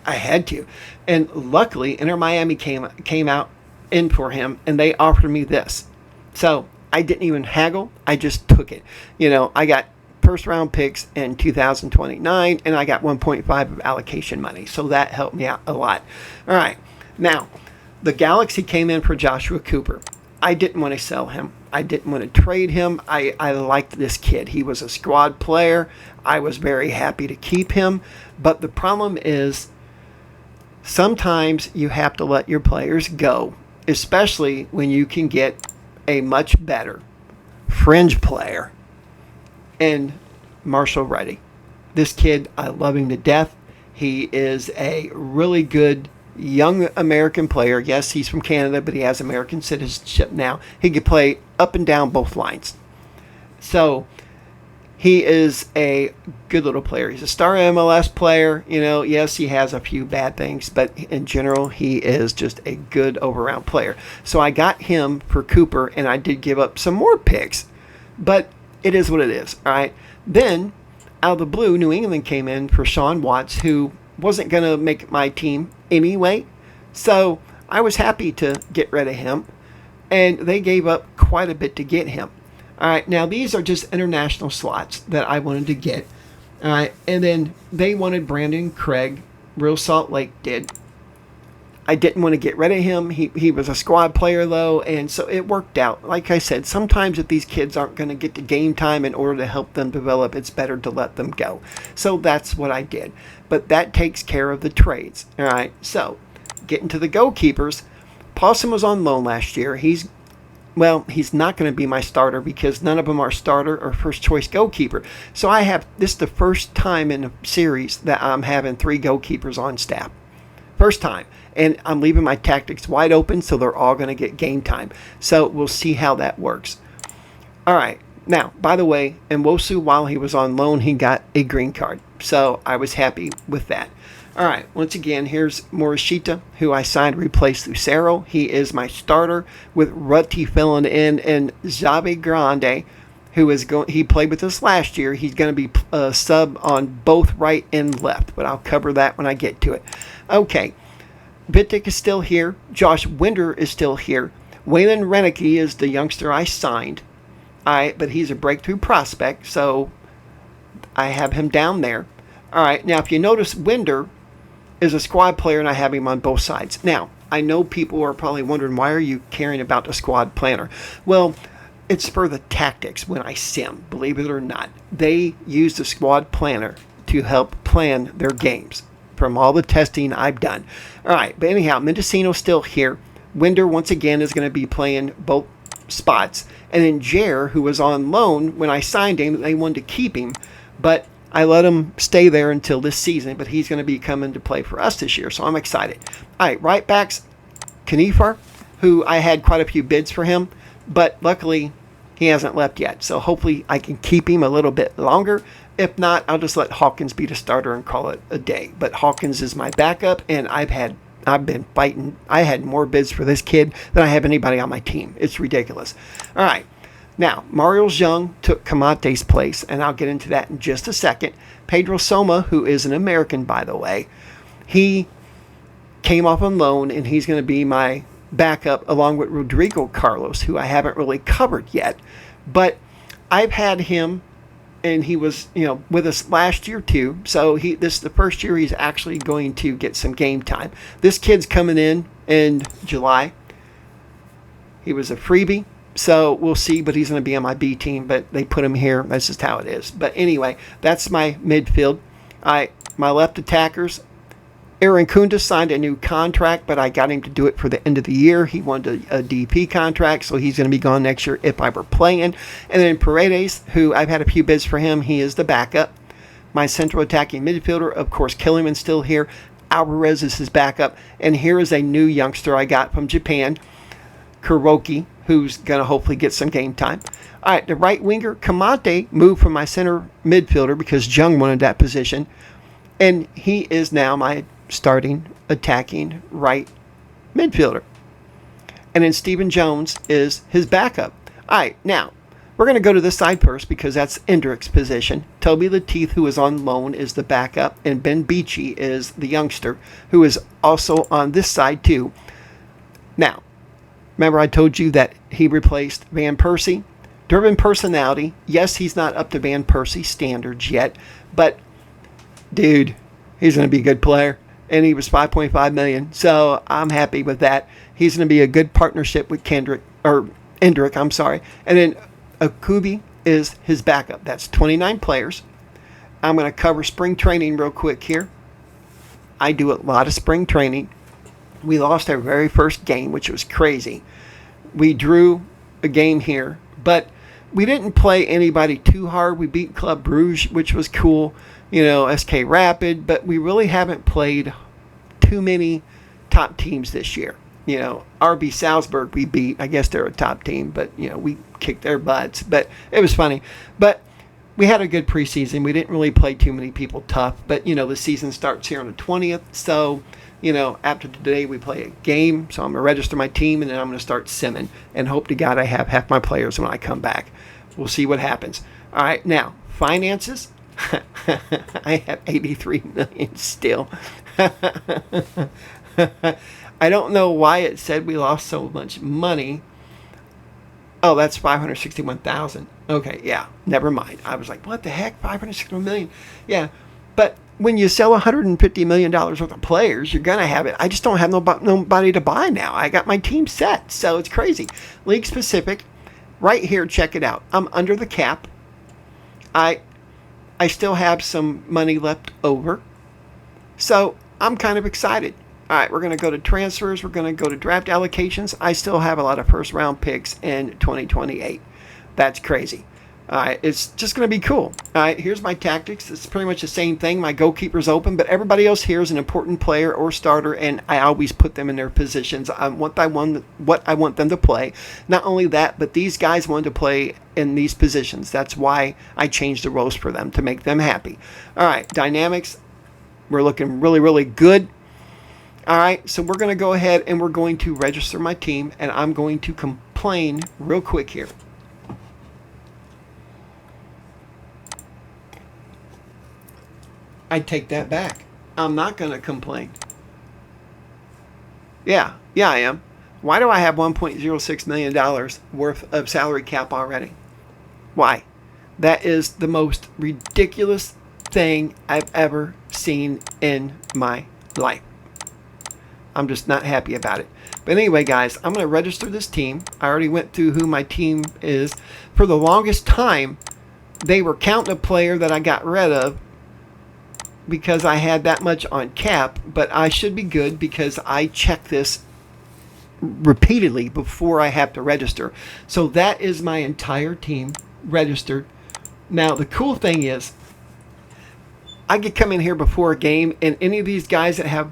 had to. And luckily, Inter Miami came out in for him, and they offered me this. So I didn't even haggle. I just took it. I got first round picks in 2029, and I got 1.5 of allocation money. So that helped me out a lot. All right. Now, the Galaxy came in for Joshua Cooper. I didn't want to sell him. I didn't want to trade him. I liked this kid. He was a squad player. I was very happy to keep him. But the problem is sometimes you have to let your players go, especially when you can get a much better fringe player in Marshall Ruddy. This kid, I love him to death. He is a really good young American player. Yes, he's from Canada, but he has American citizenship now. He can play up and down both lines. So he is a good little player. He's a star MLS player. Yes, he has a few bad things, but in general, he is just a good all-around player. So I got him for Cooper, and I did give up some more picks, but it is what it is. All right. Then, out of the blue, New England came in for Sean Watts, who wasn't going to make my team anyway. So I was happy to get rid of him, and they gave up quite a bit to get him. All right, now these are just international slots that I wanted to get. All right, and then they wanted Brandon Craig. Real Salt Lake did. I didn't want to get rid of him. He was a squad player, though, and so it worked out. Like I said, sometimes if these kids aren't going to get to game time in order to help them develop, it's better to let them go. So that's what I did. But that takes care of the trades. All right, so getting to the goalkeepers, Paulson was on loan last year. He's not going to be my starter because none of them are starter or first choice goalkeeper. So this is the first time in a series that I'm having 3 goalkeepers on staff. First time. And I'm leaving my tactics wide open, so they're all going to get game time. So we'll see how that works. All right. Now, by the way, Nwosu, while he was on loan, he got a green card. So I was happy with that. All right. Once again, here's Morishita, who I signed to replace Lucero. He is my starter with Rutti filling in, and Xavi Grande, he played with us last year. He's going to be a sub on both right and left, but I'll cover that when I get to it. Okay. Vitek is still here. Josh Winder is still here. Waylon Reneke is the youngster I signed. But he's a breakthrough prospect, so I have him down there. All right, now if you notice, Winder is a squad player, and I have him on both sides. Now, I know people are probably wondering, why are you caring about the squad planner? Well, it's for the tactics when I sim, believe it or not. They use the squad planner to help plan their games from all the testing I've done. All right, but anyhow, Mendocino's still here. Winder, once again, is going to be playing both spots. And then Jer, who was on loan, when I signed him, they wanted to keep him, but I let him stay there until this season, but he's going to be coming to play for us this year, so I'm excited. All right, right backs, Kanifar, who I had quite a few bids for him, but luckily he hasn't left yet, so hopefully I can keep him a little bit longer. If not, I'll just let Hawkins be the starter and call it a day. But Hawkins is my backup, and I've had I've been fighting. I had more bids for this kid than I have anybody on my team. It's ridiculous. All right. Now, Mario Jung took Kamate's place, and I'll get into that in just a second. Pedro Soma, who is an American, by the way, he came off on loan, and he's going to be my backup along with Rodrigo Carlos, who I haven't really covered yet. But I've had him, and he was, with us last year too. So this is the first year he's actually going to get some game time. This kid's coming in July. He was a freebie. So we'll see, but he's going to be on my B team, but they put him here. That's just how it is. But anyway, that's my midfield. My left attackers, Aaron Kundus signed a new contract, but I got him to do it for the end of the year. He wanted a DP contract, so he's going to be gone next year if I were playing. And then Paredes, who I've had a few bids for him, he is the backup. My central attacking midfielder, of course, Killiman's still here. Alvarez is his backup. And here is a new youngster I got from Japan, Kuroki, who's going to hopefully get some game time. All right, the right winger, Kamate, moved from my center midfielder because Jung wanted that position. And he is now my starting attacking right midfielder. And then Stephen Jones is his backup. All right, now, we're going to go to this side first because that's Endrick's position. Toby Lateef, who is on loan, is the backup. And Ben Beachy is the youngster, who is also on this side too. Now, remember I told you that he replaced Van Persie? Driven personality. Yes, he's not up to Van Persie standards yet, but dude, he's going to be a good player. And he was $5.5 million, so I'm happy with that. He's going to be a good partnership with Endrick. And then Akubi is his backup. That's 29 players. I'm going to cover spring training real quick here. I do a lot of spring training. We lost our very first game, which was crazy. We drew a game here, but we didn't play anybody too hard. We beat Club Brugge, which was cool, SK Rapid, but we really haven't played too many top teams this year. RB Salzburg we beat. I guess they're a top team, but, we kicked their butts. But it was funny. But we had a good preseason. We didn't really play too many people tough, but, the season starts here on the 20th, so after today we play a game, so I'm going to register my team, and then I'm going to start simming and hope to God I have half my players when I come back. We'll see what happens. All right, now, finances. I have $83 million still. I don't know why it said we lost so much money. Oh, that's $561,000. Okay, yeah, never mind. I was like, what the heck, $561 million? Yeah, but when you sell $150 million worth of players, you're going to have it. I just don't have nobody to buy now. I got my team set, so it's crazy. League specific, right here, check it out. I'm under the cap. I still have some money left over, so I'm kind of excited. All right, we're going to go to transfers. We're going to go to draft allocations. I still have a lot of first-round picks in 2028. That's crazy. All right, it's just going to be cool. All right, here's my tactics. It's pretty much the same thing. My goalkeeper's open, but everybody else here is an important player or starter, and I always put them in their positions. What I want them to play. Not only that, but these guys wanted to play in these positions. That's why I changed the roles for them, to make them happy. All right, dynamics. We're looking really, really good. All right, so we're going to go ahead and we're going to register my team, and I'm going to complain real quick here. I take that back. I'm not going to complain. Yeah, I am. Why do I have $1.06 million worth of salary cap already? Why? That is the most ridiculous thing I've ever seen in my life. I'm just not happy about it. But anyway, guys, I'm going to register this team. I already went through who my team is. For the longest time, they were counting a player that I got rid of because I had that much on cap, but I should be good because I check this repeatedly before I have to register. So that is my entire team registered. Now, the cool thing is I could come in here before a game, and any of these guys that have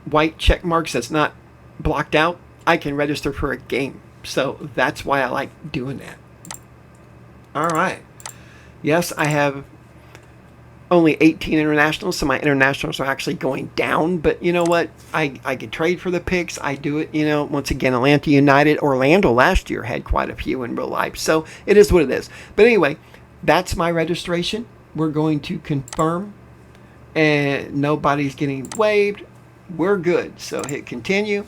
white check marks that's not blocked out, I can register for a game. So that's why I like doing that. All right. Yes, I have only 18 internationals, so my internationals are actually going down. But you know what? I could trade for the picks. I do it, once again, Atlanta United. Orlando last year had quite a few in real life. So it is what it is. But anyway, that's my registration. We're going to confirm. And nobody's getting waived. We're good. So hit continue.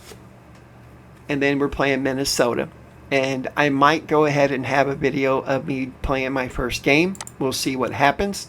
And then we're playing Minnesota. And I might go ahead and have a video of me playing my first game. We'll see what happens.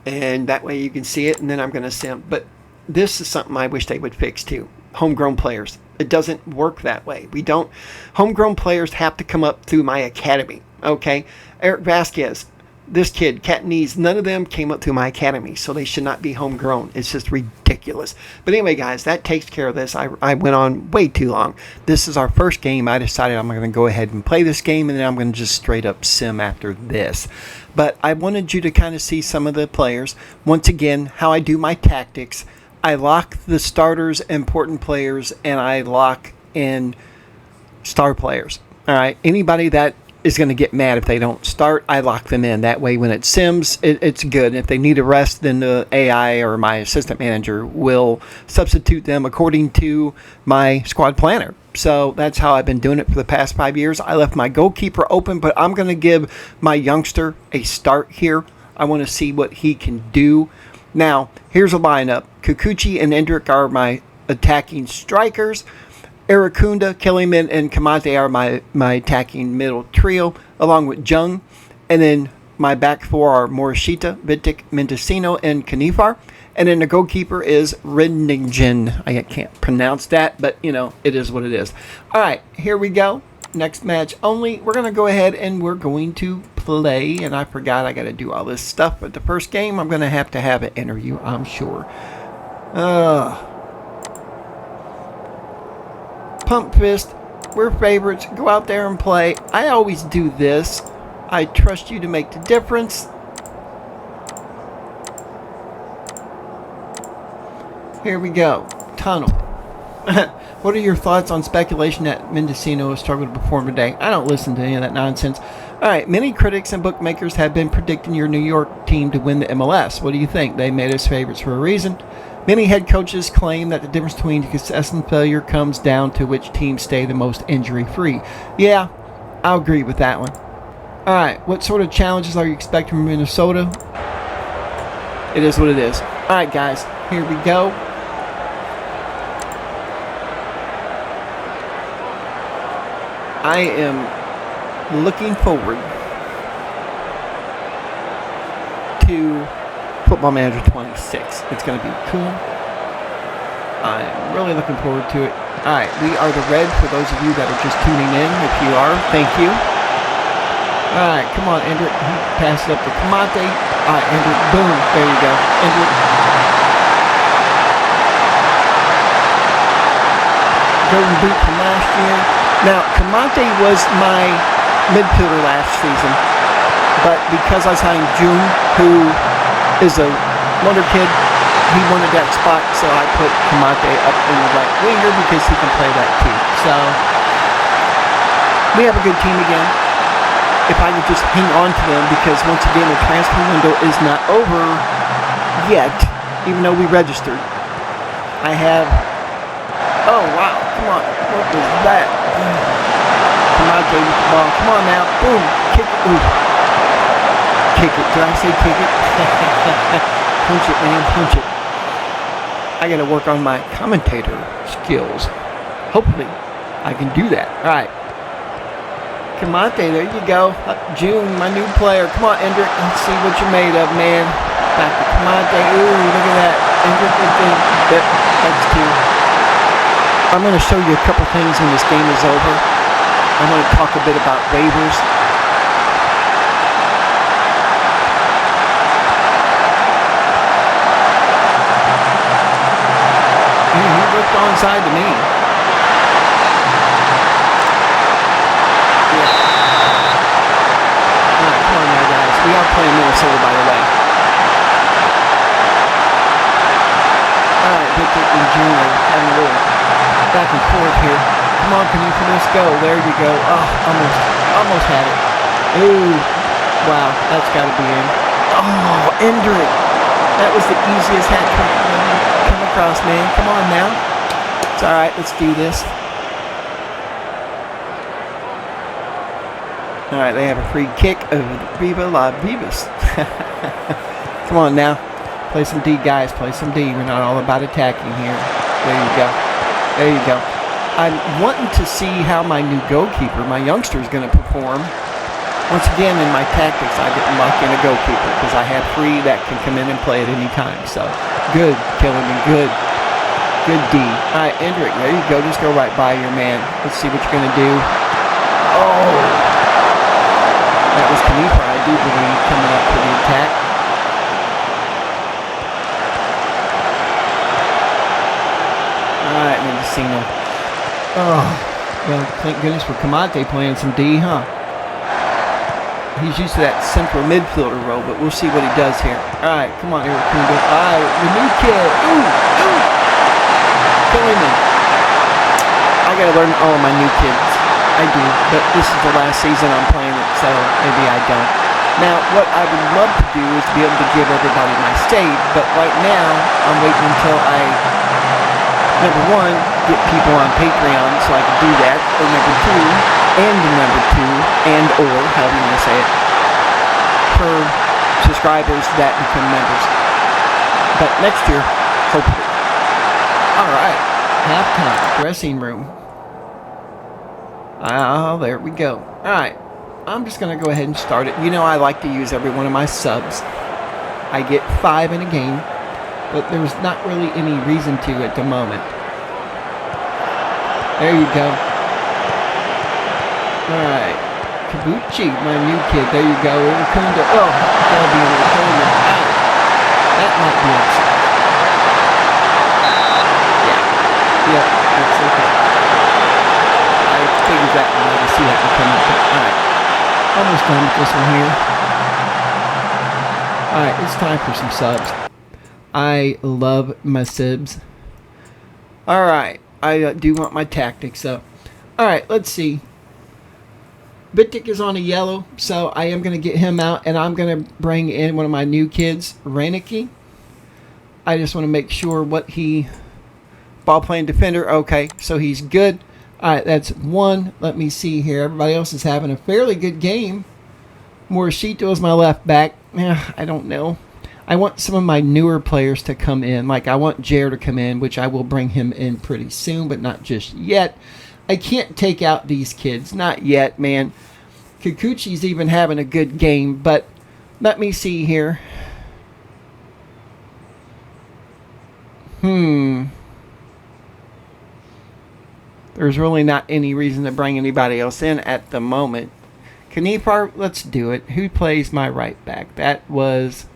And that way you can see it, and then I'm going to sim. But this is something I wish they would fix too. Homegrown players. It doesn't work that way. We don't. Homegrown players have to come up through my academy. Okay? Eric Vasquez, this kid, Catanese, none of them came up through my academy, so they should not be homegrown. It's just ridiculous. But anyway, guys, that takes care of this. I went on way too long. This is our first game. I decided I'm going to go ahead and play this game, and then I'm going to just straight up sim after this. But I wanted you to kind of see some of the players. Once again, how I do my tactics. I lock the starters, important players, and I lock in star players. All right, anybody that is going to get mad if they don't start, I lock them in. That way when it sims, it's good. And if they need a rest, then the AI or my assistant manager will substitute them according to my squad planner. So that's how I've been doing it for the past 5 years. I left my goalkeeper open, but I'm going to give my youngster a start here. I want to see what he can do. Now, here's a lineup. Kikuchi and Endrick are my attacking strikers. Arakunda, Kellyman, and Kamate are my attacking middle trio, along with Jung. And then my back four are Morishita, Vitic, Mendocino, and Kanifar. And then the goalkeeper is Rendingen. I can't pronounce that, but, it is what it is. All right, here we go. Next match only. We're going to go ahead and we're going to play. And I forgot I got to do all this stuff. But the first game, I'm going to have an interview, I'm sure. Pump fist. We're favorites. Go out there and play. I always do this. I trust you to make the difference. Here we go. Tunnel. What are your thoughts on speculation that Mendocino has struggled to perform today? I don't listen to any of that nonsense. All right. Many critics and bookmakers have been predicting your New York team to win the MLS. What do you think? They made us favorites for a reason. Many head coaches claim that the difference between success and failure comes down to which teams stay the most injury-free. Yeah, I'll agree with that one. All right. What sort of challenges are you expecting from Minnesota? It is what it is. All right, guys. Here we go. I am looking forward to Football Manager 26. It's going to be cool. I'm really looking forward to it. All right, we are the Red for those of you that are just tuning in. If you are, thank you. All right, come on, Endrick. Pass it up to Kamate. All right, Endrick. Boom. There you go. Endrick. Golden boot from last year. Now, Kamate was my midfielder last season, but because I signed June, who is a wonder kid, he wanted that spot, so I put Kamate up in the right winger because he can play that too. So, we have a good team again. If I could just hang on to them, because once again, the transfer window is not over yet, even though we registered. I have... Oh, wow. Come on. What was that? Kamate with the ball. Come on now. Boom. Kick it. Ooh. Kick it. Did I say kick it? Punch it, man. Punch it. I got to work on my commentator skills. Hopefully, I can do that. All right. Kamate, there you go. June, my new player. Come on, Endrick. Let's see what you're made of, man. Back to Kamate. Ooh, look at that. Endrick, that's two. I'm going to show you a couple things when this game is over. I'm going to talk a bit about waivers. He looked onside to me. Yeah. All right, come on now, guys. We are playing Minnesota, by the way. All right, Victor and Junior having a little back and forth here. Come on, can you finish? Go. There you go. Oh, almost had it. Ooh. Wow, that's got to be in. Oh, Endrick. That was the easiest hat trick I've ever come across, man. Come on now. It's all right. Let's do this. All right, they have a free kick of Viva La Vivas. Come on now. Play some D, guys. Play some D. We're not all about attacking here. There you go. There you go. I'm wanting to see how my new goalkeeper, my youngster, is going to perform. Once again, in my tactics, I didn't lock in a goalkeeper because I have three that can come in and play at any time. So, good, Killian, good. Good D. All right, Endrick, there you go. Just go right by your man. Let's see what you're going to do. Oh! That was Kanifa, I do believe, coming up for the attack. All right, Mendocino. Oh, well, thank goodness for Kamate playing some D, huh? He's used to that central midfielder role, but we'll see what he does here. All right, come on, Eric Kundo. All right, the new kid. Ooh, ooh. Killing me. I got to learn all of my new kids. I do, but this is the last season I'm playing it, so maybe I don't. Now, what I would love to do is to be able to give everybody my save, but right now, I'm waiting until I, number one, get people on Patreon so I can do that, or number two, or however you want to say it, for subscribers that become members. But next year, hopefully. All right, halftime, dressing room. Oh, there we go. All right, I'm just going to go ahead and start it. You know I like to use every one of my subs. I get 5 in a game, but there's not really any reason to at the moment. There you go. All right. Kabuchi, my new kid. There you go. Irukunda. Oh, gotta be an Irukunda. That might be upset. Yeah. Yep, that's okay. I figured that one. I can see that one coming up. Alright. Almost done with this one here. Alright, it's time for some subs. I love my subs. Alright. I do want my tactics up. Alright, let's see. Vitic is on a yellow, so I am going to get him out, and I'm going to bring in one of my new kids, Reineke. I just want to make sure what he... Ball playing defender. Okay, so he's good. All right, that's one. Let me see here. Everybody else is having a fairly good game. Morishito is my left back. I don't know. I want some of my newer players to come in. Like, I want Jair to come in, which I will bring him in pretty soon, but not just yet. I can't take out these kids. Not yet, man. Kikuchi's even having a good game, but let me see here. There's really not any reason to bring anybody else in at the moment. Kanipar, let's do it. Who plays my right back? That was...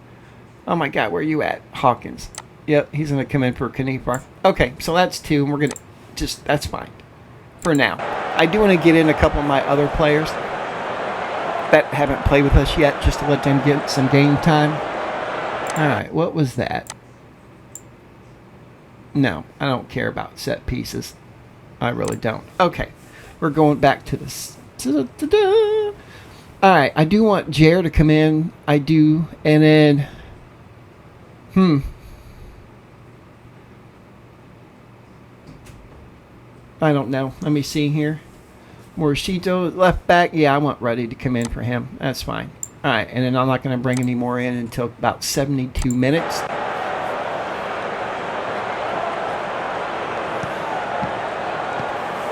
Oh my God, where are you at? Hawkins. Yep, he's going to come in for Kanipar. Okay, so that's 2, and we're going to just... That's fine. For now. I do want to get in a couple of my other players that haven't played with us yet, just to let them get some game time. Alright, what was that? No, I don't care about set pieces. I really don't. Okay, we're going back to this. Alright, I do want Jair to come in. I do, and then... I don't know. Let me see here. Morishito, left back. Yeah, I want Ruddy to come in for him. That's fine. All right, and then I'm not going to bring any more in until about 72 minutes.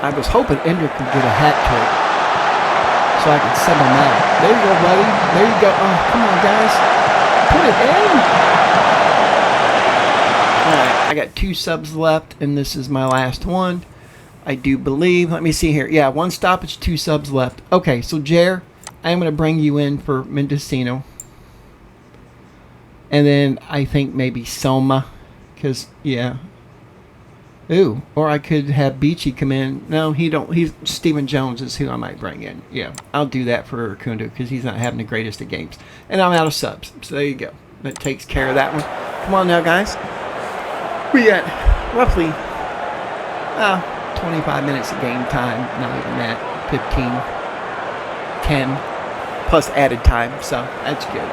I was hoping Ender could get a hat trick so I could sub him out. There you go, buddy. There you go. Oh, come on, guys. Put it in. All right, I got 2 subs left, and this is my last one. I do believe. Let me see here. Yeah, 1 stoppage, 2 subs left. Okay, so Jair, I am going to bring you in for Mendocino. And then I think maybe Soma. Because, yeah. Ooh, or I could have Beachy come in. No, he don't. He's Stephen Jones is who I might bring in. Yeah, I'll do that for Kundu because he's not having the greatest of games. And I'm out of subs. So there you go. That takes care of that one. Come on now, guys. We got roughly... 25 minutes of game time, not even that, 15, 10, plus added time, so that's good.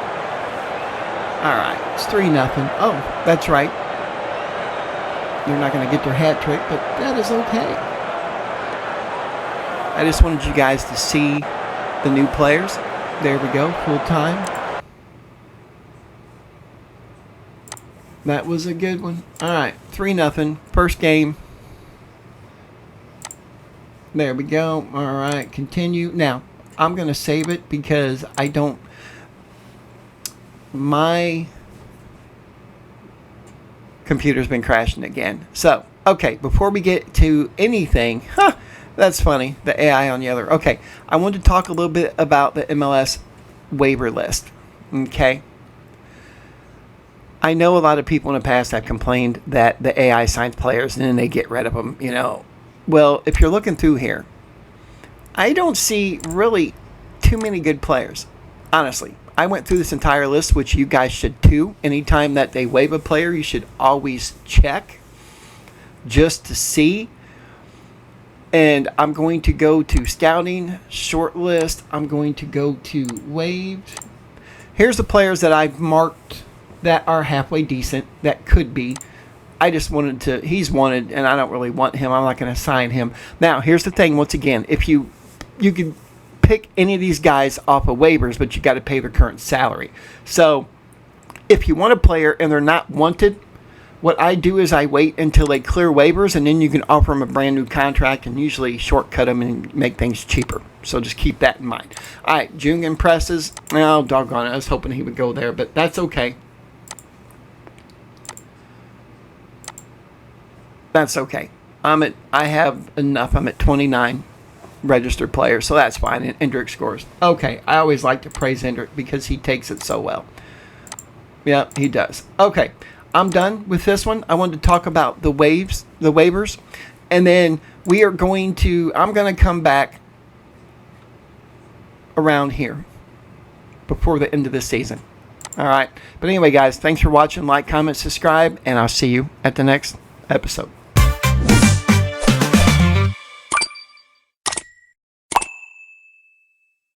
All right, it's 3-0. Oh, that's right. They're not going to get their hat trick, but that is okay. I just wanted you guys to see the new players. There we go, full time. That was a good one. All right, 3-0. First game. There we go. All right, continue. Now, I'm going to save it because I don't... My computer's been crashing again. So, okay, before we get to anything... That's funny, the AI on the other. Okay, I wanted to talk a little bit about the MLS waiver list. Okay. I know a lot of people in the past have complained that the AI signs players and then they get rid of them, you know. Well, if you're looking through here, I don't see really too many good players. Honestly, I went through this entire list, which you guys should too. Anytime that they waive a player, you should always check just to see. And I'm going to go to scouting, short list. I'm going to go to waived. Here's the players that I've marked that are halfway decent, that could be. I just wanted to, he's wanted, and I don't really want him. I'm not going to sign him. Now, here's the thing, once again, if you can pick any of these guys off of waivers, but you got to pay their current salary. So, if you want a player and they're not wanted, what I do is I wait until they clear waivers, and then you can offer them a brand new contract and usually shortcut them and make things cheaper. So just keep that in mind. All right, Jungen presses. Oh, doggone it. I was hoping he would go there, but that's okay. That's okay. I have enough. I'm at 29 registered players, so that's fine. And Hendrick scores. Okay, I always like to praise Hendrick because he takes it so well. Yeah, he does. Okay. I'm done with this one. I wanted to talk about the waivers, and then I'm going to come back around here before the end of the season. All right. But anyway, guys, thanks for watching. Like, comment, subscribe, and I'll see you at the next episode.